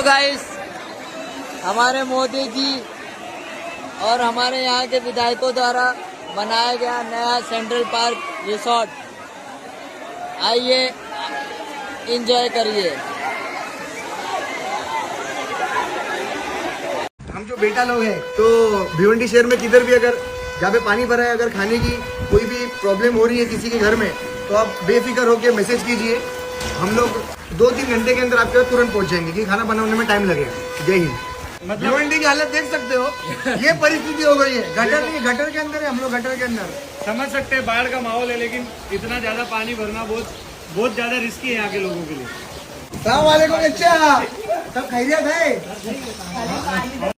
Guys, हमारे मोदी जी और हमारे यहाँ के विधायकों द्वारा बनाया गया नया सेंट्रल पार्क रिसोर्ट, आइए एंजॉय करिए। हम जो बेटा लोग हैं तो भिवंडी शहर में किधर भी अगर जहाँ पे पानी भरा है, अगर खाने की कोई भी प्रॉब्लम हो रही है किसी के घर में, तो आप बेफिक्र होकर मैसेज कीजिए। हम लोग 2-3 घंटे के अंदर आपके पास तुरंत पहुंचेंगे कि खाना बनाने में टाइम लगेगा। जय हिंद। भिवंडी की हालत देख सकते हो, ये परिस्थिति हो गई है। गटर के अंदर है हम लोग, गटर के अंदर। समझ सकते हैं बाढ़ का माहौल है, लेकिन इतना ज्यादा पानी भरना बहुत ज्यादा रिस्की है यहाँ के लोगों के लिए। सलाम वालेकुम, अच्छा सब खैरियत है?